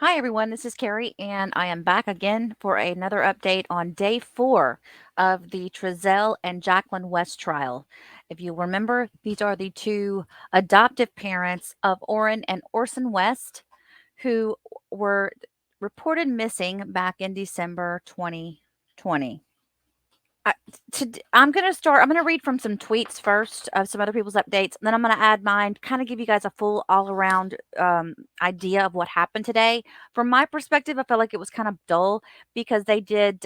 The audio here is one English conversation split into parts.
Hi, everyone. This is Carrie, and I am back again for another update on day 4 of the Trezell and Jacqueline West trial. If you remember, these are the two adoptive parents of Orrin and Orson West who were reported missing back in December 2020. I, I'm going to start. I'm going to read from some tweets first of some other people's updates. And then I'm going to add mine, kind of give you guys a full all around idea of what happened today. From my perspective, I felt like it was kind of dull because they did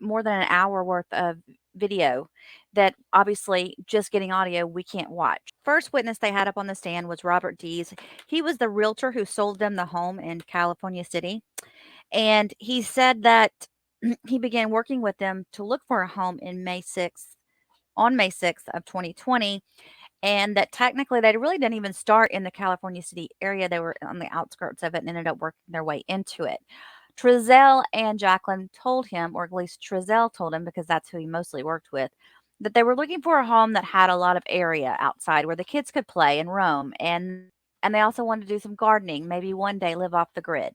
more than an hour worth of video that obviously just getting audio we can't watch. First witness they had up on the stand was Robert Dees. He was the realtor who sold them the home in California City. And he said that he began working with them to look for a home in May 6th of 2020, and that technically they really didn't even start in the California City area. They were on the outskirts of it and ended up working their way into it. Trezell and Jacqueline told him, or at least Trezell told him because that's who he mostly worked with, that they were looking for a home that had a lot of area outside where the kids could play and roam, and they also wanted to do some gardening, maybe one day live off the grid.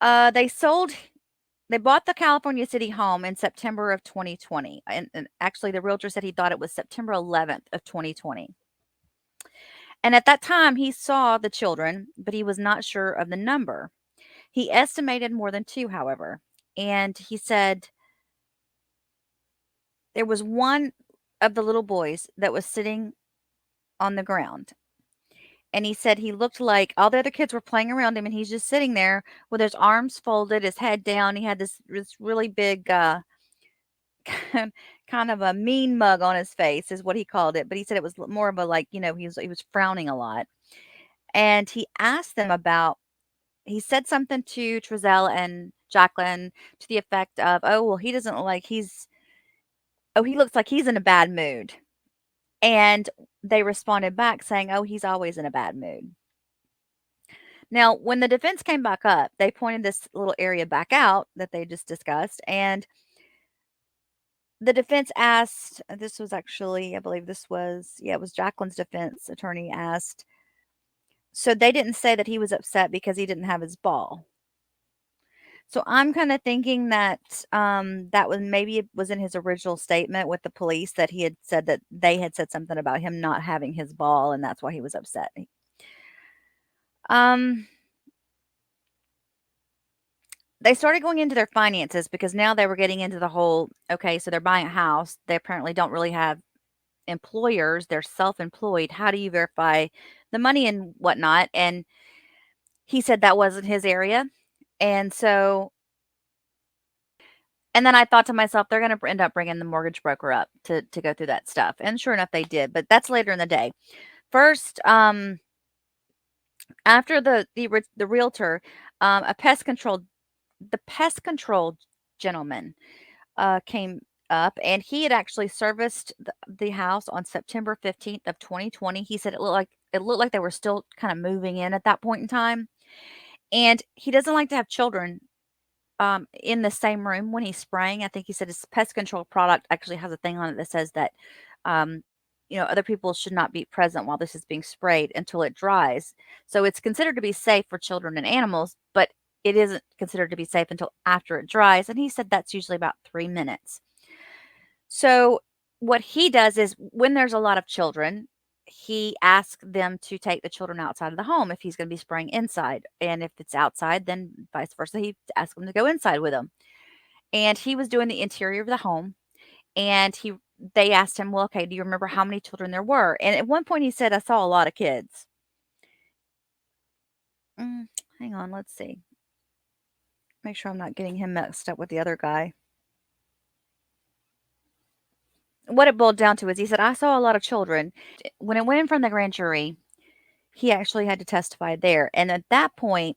They sold They bought the California City home in September of 2020, and actually, the realtor said he thought it was September 11th of 2020. And at that time, he saw the children, but he was not sure of the number. He estimated more than 2, however, and he said there was one of the little boys that was sitting on the ground, and he said he looked like all the other kids were playing around him, and he's just sitting there with his arms folded, his head down. He had this really big, kind of a mean mug on his face is what he called it, but he said it was more of a, like, he was frowning a lot. And he said something to Trezell and Jacqueline to the effect of, "Oh, well, he doesn't look like he looks like he's in a bad mood." And they responded back saying, "Oh, he's always in a bad mood." Now, when the defense came back up, they pointed this little area back out that they just discussed, and the defense asked, this was actually, I believe this was, yeah, it was Jacqueline's defense attorney asked, so they didn't say that he was upset because he didn't have his ball. So I'm kind of thinking that that was, maybe it was in his original statement with the police, that he had said that they had said something about him not having his ball, and that's why he was upset. Um, they started going into their finances because now they were getting into the whole, okay, so they're buying a house. They apparently don't really have employers, they're self-employed. How do you verify the money and whatnot? And he said that wasn't his area. And so, and then I thought to myself, they're going to end up bringing the mortgage broker up to go through that stuff. And sure enough, they did. But that's later in the day. First, after the realtor, a pest control gentleman came up, and he had actually serviced the house on September 15th of 2020. He said it looked like they were still kind of moving in at that point in time. And he doesn't like to have children in the same room when he's spraying. I think he said his pest control product actually has a thing on it that says that um, other people should not be present while this is being sprayed until it dries. So it's considered to be safe for children and animals, but it isn't considered to be safe until after it dries. And he said that's usually about 3 minutes. So what he does is when there's a lot of children, he asks them to take the children outside of the home if he's going to be spraying inside. And if it's outside, then vice versa, he asks them to go inside with him. And he was doing the interior of the home, and they asked him, "Well, okay, do you remember how many children there were?" And at one point he said, "I saw a lot of kids." Hang on, let's see. Make sure I'm not getting him mixed up with the other guy. What it boiled down to is he said, "I saw a lot of children." When it went in from the grand jury, he actually had to testify there. And at that point,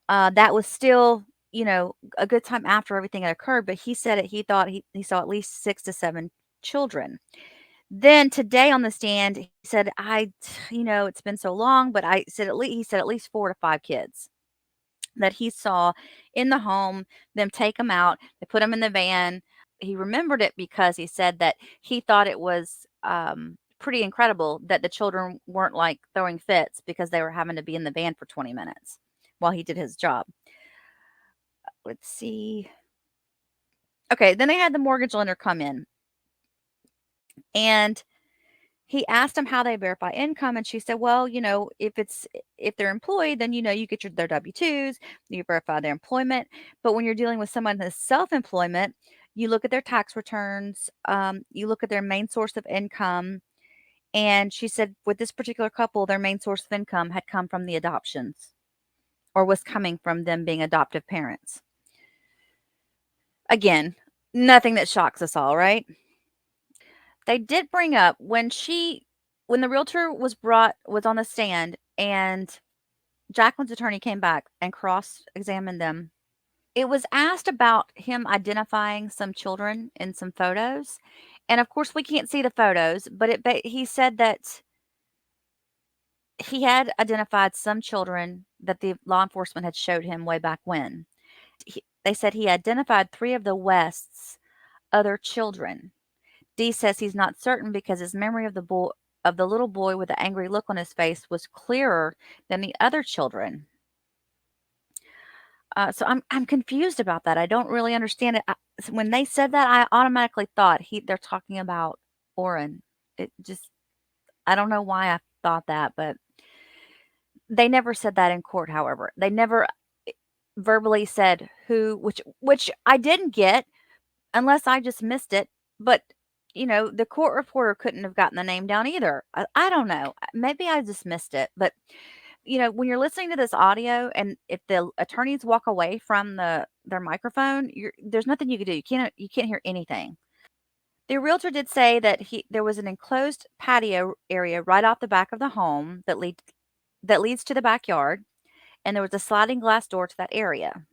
that was still, a good time after everything had occurred. But he said he thought he saw at least 6 to 7 children. Then today on the stand, he said, it's been so long, but he said at least 4 to 5 kids that he saw in the home, them take them out, they put them in the van. He remembered it because he said that he thought it was pretty incredible that the children weren't like throwing fits because they were having to be in the van for 20 minutes. while he did his job. Let's see. Okay, then they had the mortgage lender come in, and he asked them how they verify income, and she said, "Well, if they're employed, then you get their W-2s, you verify their employment. But when you're dealing with someone that's self-employment, you look at their tax returns, you look at their main source of income." And she said, with this particular couple, their main source of income had come from the adoptions, or was coming from them being adoptive parents. Again, nothing that shocks us all, right? They did bring up when the realtor was on the stand, and Jacqueline's attorney came back and cross-examined them. It was asked about him identifying some children in some photos, and of course we can't see the photos, but he said that he had identified some children that the law enforcement had showed him way back when. They said he identified 3 of the West's other children. Dee says he's not certain because his memory of the little boy with the angry look on his face was clearer than the other children. So I'm confused about that. I don't really understand it. When they said that, I automatically thought they're talking about Orrin. It just I don't know why I thought that, but they never said that in court. However, they never verbally said who, which I didn't get unless I just missed it. But the court reporter couldn't have gotten the name down either. I don't know. Maybe I just missed it. But when you're listening to this audio, and if the attorneys walk away from their microphone, there's nothing you can do. You can't hear anything. The realtor did say that there was an enclosed patio area right off the back of the home that leads to the backyard, and there was a sliding glass door to that area.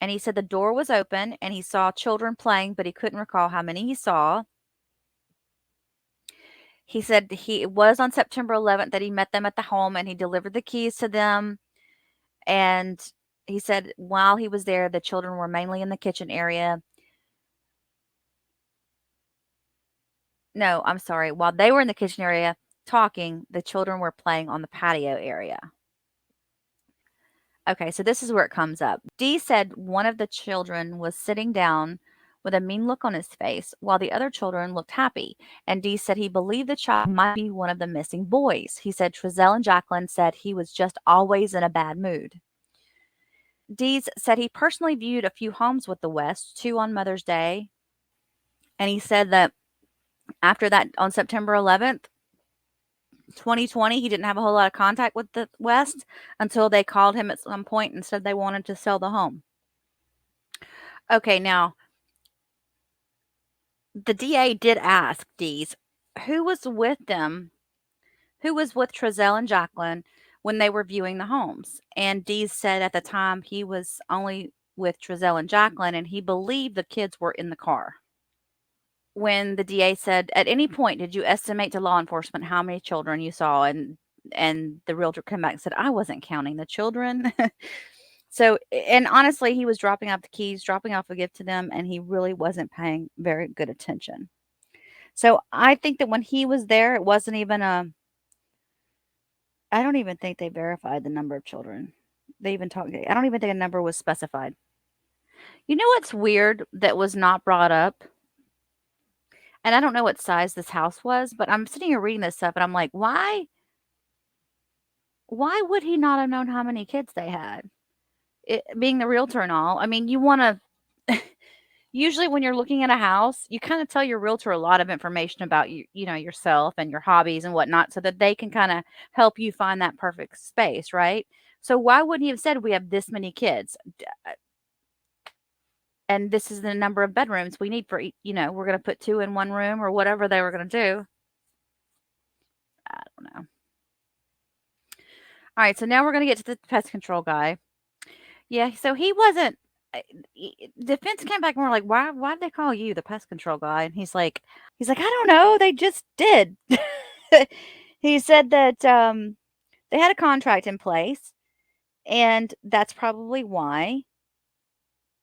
And he said the door was open and he saw children playing, but he couldn't recall how many he saw. He said it was on September 11th that he met them at the home and he delivered the keys to them. And he said while he was there, the children were mainly in the kitchen area. No, I'm sorry. While they were in the kitchen area talking, the children were playing on the patio area. Okay, so this is where it comes up. Dee said one of the children was sitting down with a mean look on his face, while the other children looked happy. And Dee said he believed the child might be one of the missing boys. He said Trezell and Jacqueline said he was just always in a bad mood. Dees said he personally viewed a few homes with the West, 2 on Mother's Day. And he said that after that, on September 11th, 2020, he didn't have a whole lot of contact with the West until they called him at some point and said they wanted to sell the home. Okay, now, the DA did ask Dees who was with them, who was with Trezell and Jacqueline when they were viewing the homes. And Dees said at the time he was only with Trezell and Jacqueline, and he believed the kids were in the car. When the DA said, "At any point, did you estimate to law enforcement how many children you saw?" And the realtor came back and said, "I wasn't counting the children." So, and honestly, he was dropping off the keys, dropping off a gift to them, and he really wasn't paying very good attention. So I think that when he was there, it wasn't even I don't even think they verified the number of children. They even talked, I don't even think a number was specified. You know what's weird that was not brought up? And I don't know what size this house was, but I'm sitting here reading this stuff and I'm like, why would he not have known how many kids they had? Being the realtor and all. I mean, you want to usually when you're looking at a house, you kind of tell your realtor a lot of information about yourself and your hobbies and whatnot so that they can kind of help you find that perfect space, right? So why wouldn't he have said we have this many kids? And this is the number of bedrooms we need for we're going to put 2 in one room or whatever they were going to do. I don't know. All right, so now we're going to get to the pest control guy. Yeah, so he wasn't. Defense came back and we're like, why did they call you the pest control guy? And he's like, I don't know, they just did. He said that they had a contract in place, and that's probably why.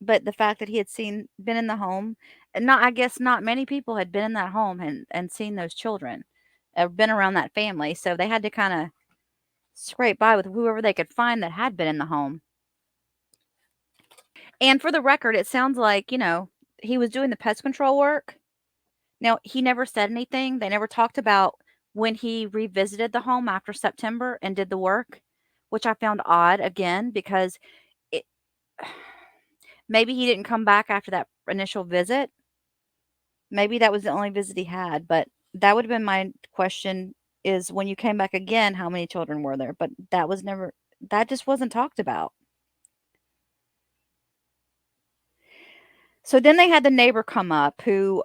But the fact that he had been in the home, and I guess not many people had been in that home and seen those children, or been around that family, so they had to kind of scrape by with whoever they could find that had been in the home. And for the record, it sounds like, he was doing the pest control work. Now, he never said anything. They never talked about when he revisited the home after September and did the work, which I found odd again because it maybe he didn't come back after that initial visit. Maybe that was the only visit he had, but that would have been my question is when you came back again, how many children were there? But that just wasn't talked about. So then they had the neighbor come up who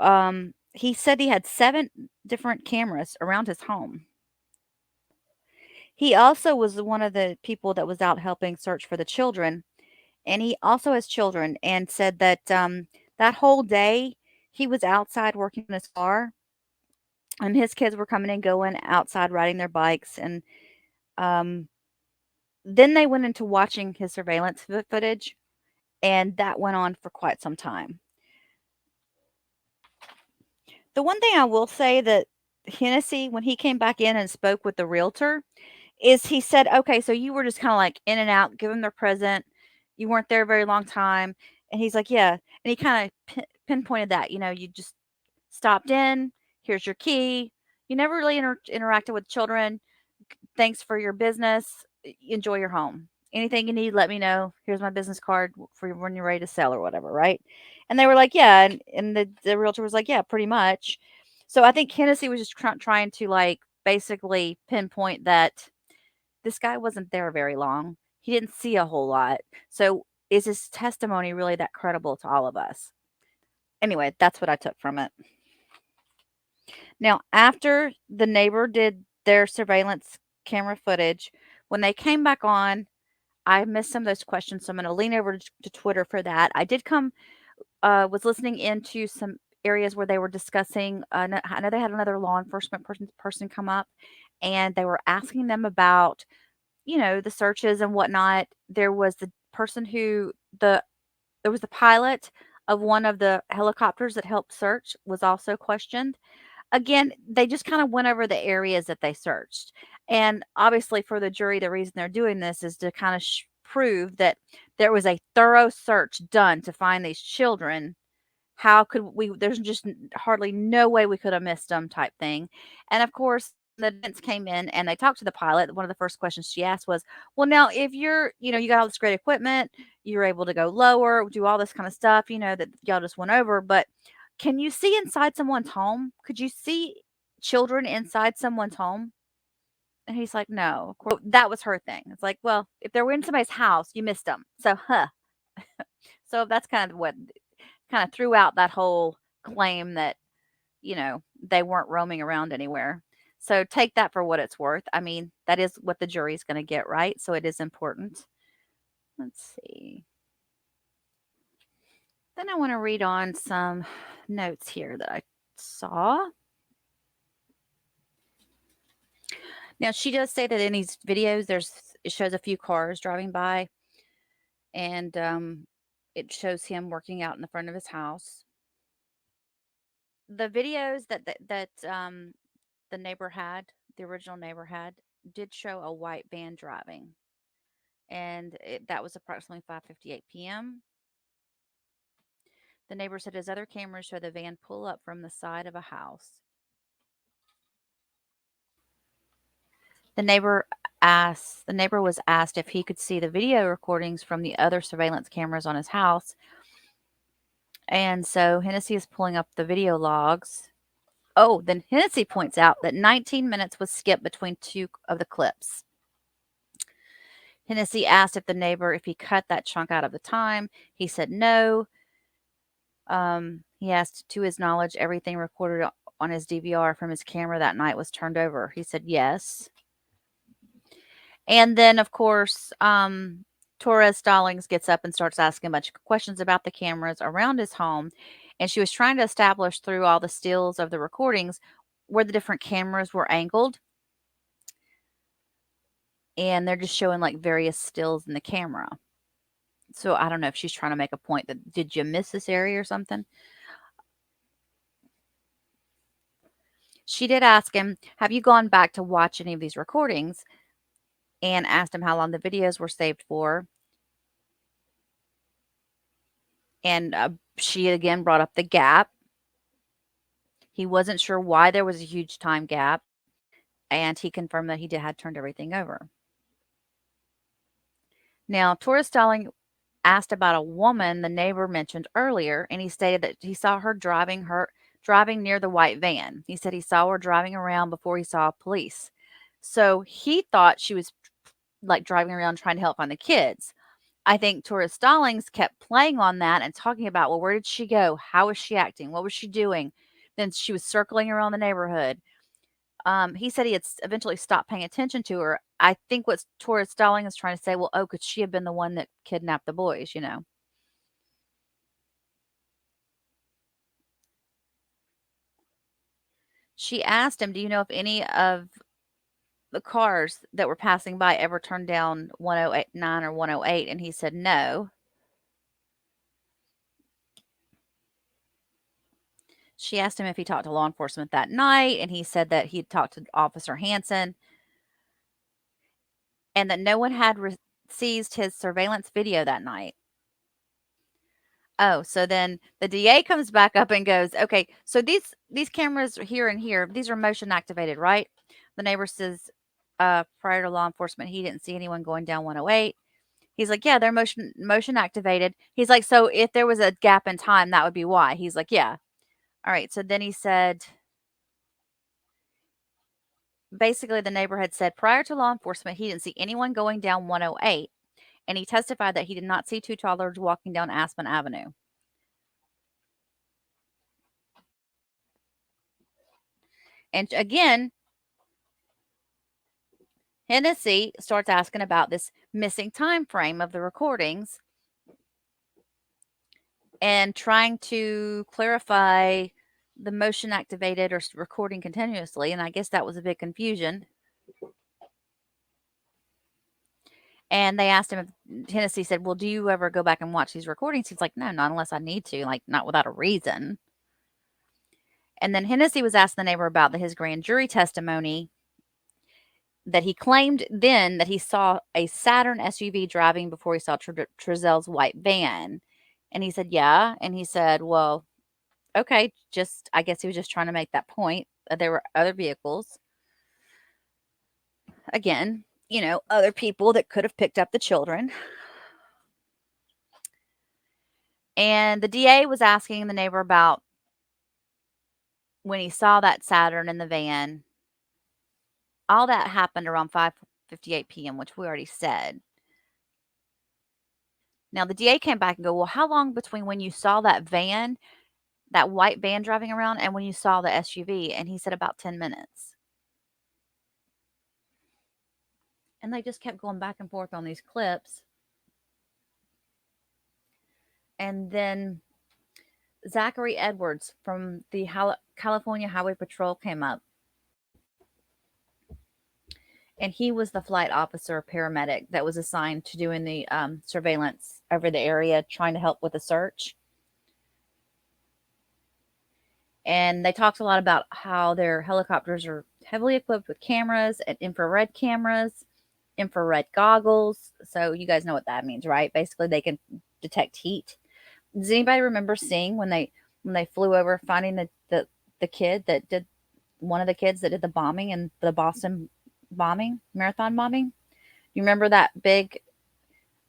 he said he had 7 different cameras around his home. He also was one of the people that was out helping search for the children, and he also has children and said that that whole day he was outside working on his car and his kids were coming and going outside riding their bikes and um then they went into watching his surveillance footage and that went on for quite some time. The one thing I will say that Hennessy, when he came back in and spoke with the realtor, is he said, "Okay, so you were just kinda, like, in and out, give them their present. You weren't there a very long time." And he's like, "Yeah." And he kinda pinpointed that, you just stopped in, here's your key. You never really interacted with children. Thanks for your business. Enjoy your home. Anything you need, let me know. Here's my business card for when you're ready to sell or whatever, right? And they were like, "Yeah." And the realtor was like, "Yeah, pretty much." So I think Hennessy was just trying to, like, basically pinpoint that this guy wasn't there very long. He didn't see a whole lot. So is his testimony really that credible to all of us? Anyway, that's what I took from it. Now, after the neighbor did their surveillance camera footage, when they came back on, I missed some of those questions, so I'm gonna lean over to Twitter for that. I did was listening into some areas where they were discussing, I know they had another law enforcement person come up, and they were asking them about, the searches and whatnot. There was the person there was the pilot of one of the helicopters that helped search was also questioned. Again, they just kind of went over the areas that they searched. And obviously, for the jury, the reason they're doing this is to kind of prove that there was a thorough search done to find these children. How could we? There's just hardly no way we could have missed them, type thing. And of course, the defense came in and they talked to the pilot. One of the first questions she asked was, "Well, now if you got all this great equipment, you're able to go lower, do all this kind of stuff, that y'all just went over, but can you see inside someone's home? Could you see children inside someone's home?" And he's like, "No." Of course, that was her thing. It's like, well, if they were in somebody's house, you missed them. So, huh. So that's kind of what kind of threw out that whole claim that, they weren't roaming around anywhere. So take that for what it's worth. I mean, that is what the jury's going to get, right? So it is important. Let's see. Then I want to read on some notes here that I saw. Now, she does say that in these videos, it shows a few cars driving by, and it shows him working out in the front of his house. The videos that the neighbor had, the original neighbor had, did show a white van driving, and that was approximately 5:58 p.m. The neighbor said his other cameras show the van pull up from the side of a house. The neighbor was asked if he could see the video recordings from the other surveillance cameras on his house. And so Hennessy is pulling up the video logs. Oh, then Hennessy points out that 19 minutes was skipped between two of the clips. Hennessy asked if the neighbor if he cut that chunk out of the time. He said no. He asked, to his knowledge, everything recorded on his DVR from his camera that night was turned over. He said yes. And then, of course, Torres Stallings gets up and starts asking a bunch of questions about the cameras around his home. And she was trying to establish through all the stills of the recordings where the different cameras were angled. And they're just showing like various stills in the camera. So I don't know if she's trying to make a point that did you miss this area or something? She did ask him, have you gone back to watch any of these recordings? and asked him how long the videos were saved for. And she again brought up the gap. He wasn't sure why there was a huge time gap, and he confirmed that he had turned everything over. Now, Torres Stalling asked about a woman the neighbor mentioned earlier, and he stated that he saw her driving near the white van. He said he saw her driving around before he saw police. So he thought she was like driving around trying to help find the kids. I think Torres Stallings kept playing on that and talking about, well, where did she go? How was she acting? What was she doing? Then she was circling around the neighborhood. He said he had eventually stopped paying attention to her. I think what Torres Stallings is trying to say, well, oh, could she have been the one that kidnapped the boys, you know? She asked him, do you know if any of the cars that were passing by ever turned down 109 or 108? And he said no. She asked him if he talked to law enforcement that night, and he said that he had talked to Officer Hansen and that no one had seized his surveillance video that night. Oh, so then the DA comes back up and goes, okay, so these cameras here and here, these are motion activated, right? The neighbor says, prior to law enforcement, he didn't see anyone going down 108. He's like, yeah, they're motion activated. He's like, so if there was a gap in time, that would be why. He's like, yeah. All right. So then he said, basically, the neighbor had said prior to law enforcement, he didn't see anyone going down 108. And he testified that he did not see two toddlers walking down Aspen Avenue. And again, Hennessy starts asking about this missing time frame of the recordings and trying to clarify the motion activated or recording continuously. And I guess that was a big confusion. And they asked him if Hennessy said, well, do you ever go back and watch these recordings? He's like, no, not unless I need to, like not without a reason. And then Hennessy was asking the neighbor about his grand jury testimony that he claimed then that he saw a Saturn SUV driving before he saw Trezell's white van. And he said, yeah. And he said, well, okay, just, I guess he was just trying to make that point that there were other vehicles. Again, you know, other people that could have picked up the children. And the DA was asking the neighbor about when he saw that Saturn in the van. All that happened around 5:58 p.m., which we already said. Now the DA came back and go, well, how long between when you saw that van, that white van driving around, and when you saw the SUV? And he said about 10 minutes. And they just kept going back and forth on these clips. And then Zachary Edwards from the California Highway Patrol came up. And he was the flight officer paramedic that was assigned to doing the surveillance over the area, trying to help with the search. And they talked a lot about how their helicopters are heavily equipped with cameras and infrared cameras, infrared goggles. So you guys know what that means, right? Basically, they can detect heat. Does anybody remember seeing when they flew over, finding the kid that did one of the kids that did the bombing in the Boston marathon bombing? You remember that big?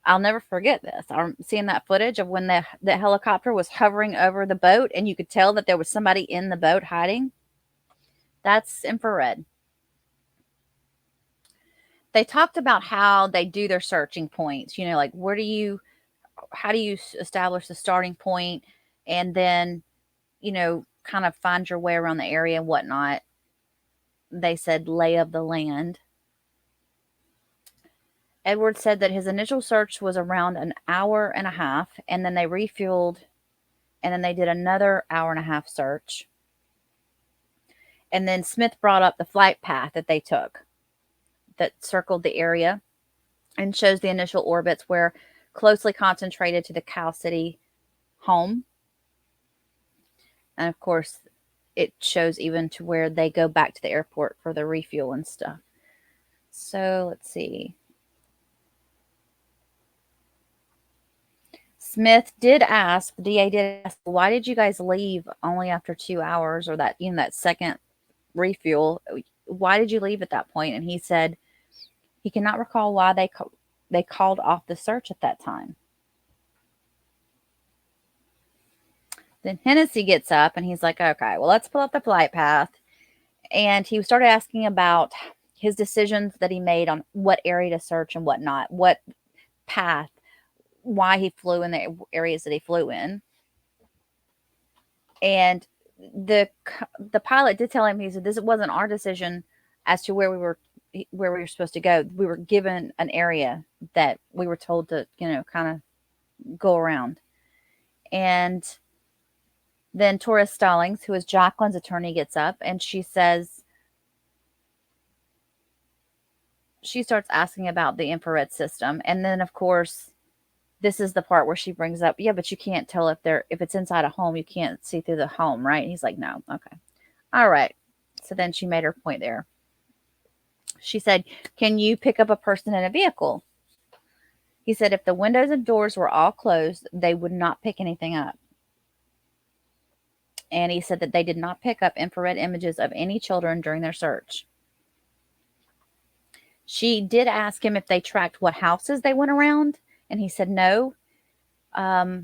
I'll never forget this. I'm seeing that footage of when the helicopter was hovering over the boat, and you could tell that there was somebody in the boat hiding. That's infrared. They talked about how they do their searching points. You know, like how do you establish the starting point, and then, you know, kind of find your way around the area and whatnot. They said lay of the land. Edwards said that his initial search was around an hour and a half, and then they refueled, and then they did another hour and a half search. And then Smith brought up the flight path that they took that circled the area and shows the initial orbits where closely concentrated to the Cal City home. And of course, it shows even to where they go back to the airport for the refuel and stuff. So let's see. Smith did ask, the DA did ask, why did you guys leave only after 2 hours, or that second refuel? Why did you leave at that point? And he said he cannot recall why they called off the search at that time. Then Hennessy gets up and he's like, okay, well, let's pull up the flight path. And he started asking about his decisions that he made on what area to search and what not, what path, why he flew in the areas that he flew in. And the pilot did tell him, he said, this wasn't our decision as to where we were supposed to go. We were given an area that we were told to, kind of go around. And then Taurus Stallings, who is Jacqueline's attorney, gets up and she starts asking about the infrared system. And then, of course, this is the part where she brings up, yeah, but you can't tell if it's inside a home, you can't see through the home, right? And he's like, no, okay. All right. So then she made her point there. She said, can you pick up a person in a vehicle? He said, if the windows and doors were all closed, they would not pick anything up. And he said that they did not pick up infrared images of any children during their search. She did ask him if they tracked what houses they went around, and he said no. They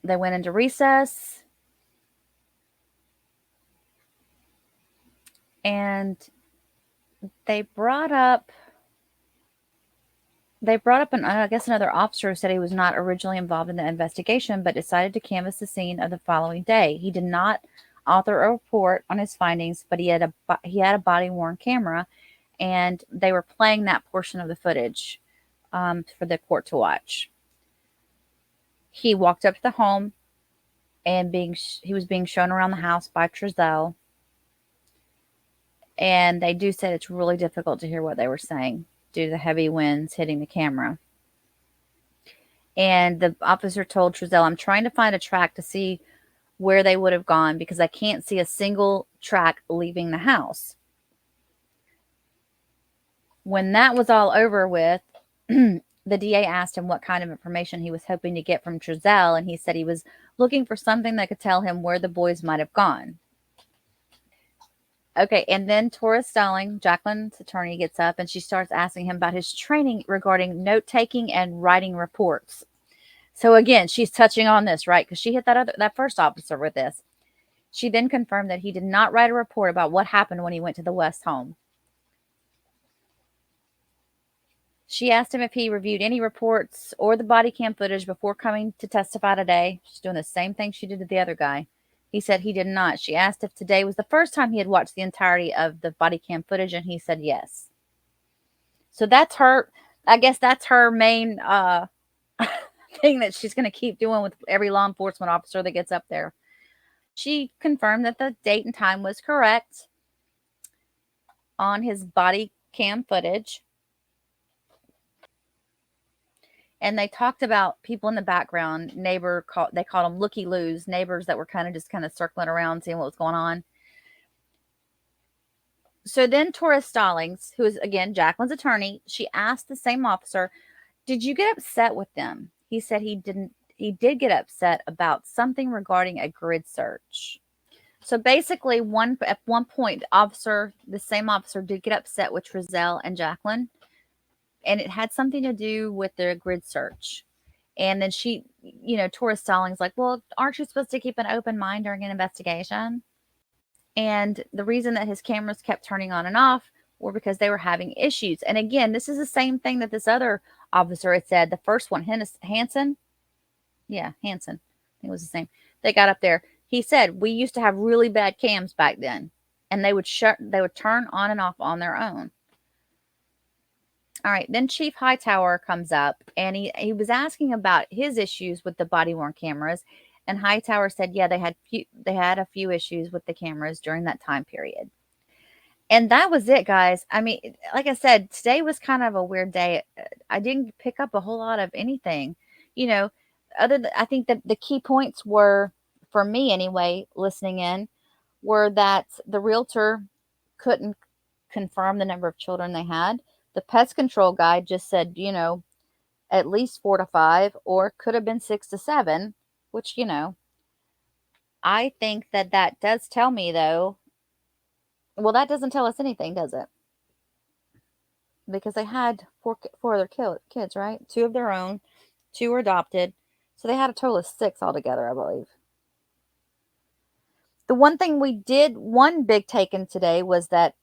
went into recess, and they brought up another officer who said he was not originally involved in the investigation, but decided to canvass the scene of the following day. He did not author a report on his findings, but he had a body-worn camera, and they were playing that portion of the footage for the court to watch. He walked up to the home, and he was being shown around the house by Trezell, and they do say it's really difficult to hear what they were saying due to the heavy winds hitting the camera. And the officer told Trezell, I'm trying to find a track to see where they would have gone because I can't see a single track leaving the house. When that was all over with, the DA asked him what kind of information he was hoping to get from Trezell, and he said he was looking for something that could tell him where the boys might have gone. Okay, and then Taurus Stallings, Jacqueline's attorney, gets up and she starts asking him about his training regarding note-taking and writing reports. So again, she's touching on this, right? Because she hit that first officer with this. She then confirmed that he did not write a report about what happened when he went to the West home. She asked him if he reviewed any reports or the body cam footage before coming to testify today. She's doing the same thing she did to the other guy. He said he did not. She asked if today was the first time he had watched the entirety of the body cam footage, and he said yes. So that's her, I guess that's her main thing that she's going to keep doing with every law enforcement officer that gets up there. She confirmed that the date and time was correct on his body cam footage. And they talked about people in the background, they called them looky-loos, neighbors that were kind of circling around, seeing what was going on. So then Taurus Stallings, who is, again, Jacqueline's attorney, she asked the same officer, did you get upset with them? He said he didn't. He did get upset about something regarding a grid search. So basically, at one point, the same officer did get upset with Trezell and Jacqueline, and it had something to do with their grid search. And then she, Taurus Stallings like, well, aren't you supposed to keep an open mind during an investigation? And the reason that his cameras kept turning on and off were because they were having issues. And again, this is the same thing that this other officer had said. The first one, Hanson. Yeah, Hanson. I think it was the same. They got up there. He said, we used to have really bad cams back then. And they would turn on and off on their own. All right, then Chief Hightower comes up, and he was asking about his issues with the body-worn cameras, and Hightower said, yeah, they had a few issues with the cameras during that time period. And that was it, guys. I mean, like I said, today was kind of a weird day. I didn't pick up a whole lot of anything, I think that the key points were, for me anyway, listening in, were that the realtor couldn't confirm the number of children they had. The pest control guy just said, at least 4 to 5, or could have been 6 to 7, which, I think that that does tell me, though. Well, that doesn't tell us anything, does it? Because they had four other kids, right? Two of their own, two were adopted. So they had a total of six altogether, I believe. The one big taken today was that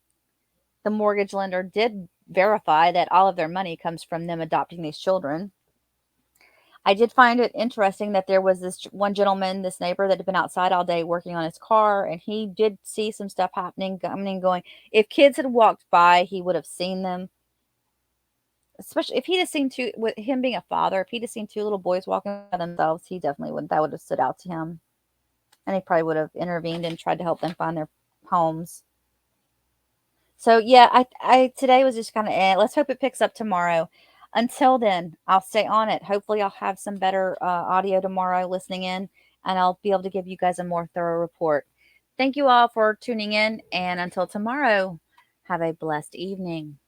the mortgage lender did verify that all of their money comes from them adopting these children. I did find it interesting that there was this one gentleman, this neighbor, that had been outside all day working on his car, and he did see some stuff happening, coming and going. If kids had walked by, he would have seen them. Especially if he'd have seen two, with him being a father, if he'd have seen two little boys walking by themselves, he definitely would. That would have stood out to him, and he probably would have intervened and tried to help them find their homes. So yeah, I today was just kind of let's hope it picks up tomorrow. Until then, I'll stay on it. Hopefully, I'll have some better audio tomorrow listening in, and I'll be able to give you guys a more thorough report. Thank you all for tuning in, and until tomorrow, have a blessed evening.